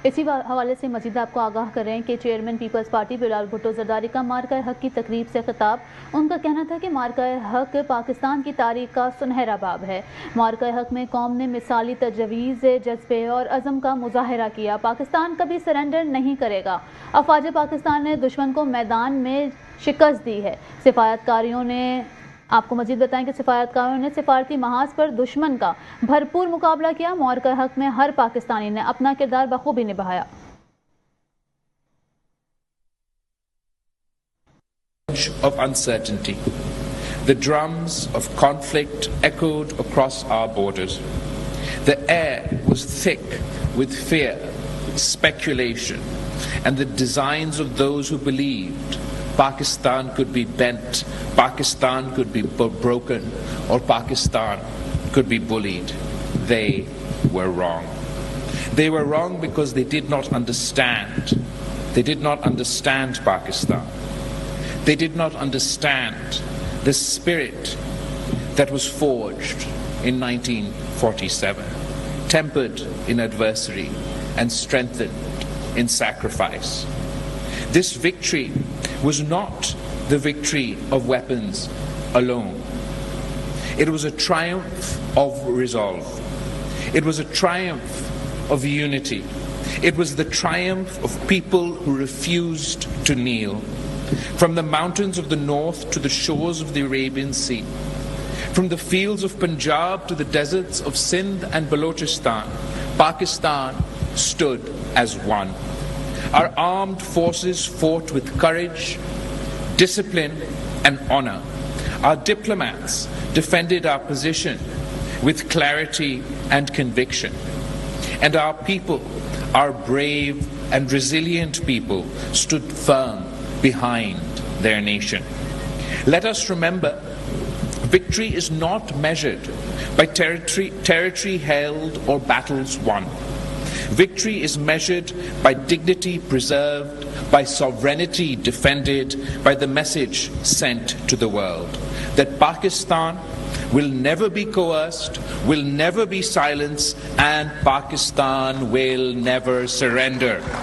اسی حوالے سے مزید آپ کو آگاہ کر رہے ہیں کہ chairman Peoples Party Bilawal Bhutto Zardari کا معرکہ حق کی تقریب سے خطاب. ان کا کہنا تھا کہ معرکہ حق پاکستان کی تاریخ کا سنہرا باب ہے. معرکہ حق میں قوم نے مثالی تجویز، جذبے اور عزم کا مظاہرہ کیا. پاکستان کبھی سرنڈر نہیں کرے گا. افواج پاکستان نے دشمن کو میدان میں شکست دی ہے. سفارتکاروں نے آپ کو مزید بتائیں کہ سفارتکاروں نے سفارتی محاذ پر دشمن کا بھرپور مقابلہ کیا. معرکہ حق میں ہر پاکستانی نے اپنا کردار بخوبی نبھایا. Of uncertainty. The drums of conflict echoed across our borders. The air was thick with fear, speculation, and the designs of those who believed Pakistan could be bent, Pakistan could be broken, or Pakistan could be bullied. They were wrong. They were wrong because they did not understand. They did not understand Pakistan. They did not understand the spirit that was forged in 1947, tempered in adversity and strengthened in sacrifice. This victory was not the victory of weapons alone. It was a triumph of resolve. It was a triumph of unity. It was the triumph of people who refused to kneel. From the mountains of the north to the shores of the Arabian Sea, from the fields of Punjab to the deserts of Sindh and Balochistan, Pakistan stood as one. Our armed forces fought with courage, discipline, and honor. Our diplomats defended our position with clarity and conviction. And our people, our brave and resilient people, stood firm behind their nation. Let us remember, victory is not measured by territory held or battles won. Victory is measured by dignity preserved, by sovereignty defended, by the message sent to the world that Pakistan will never be coerced, will never be silenced, and Pakistan will never surrender.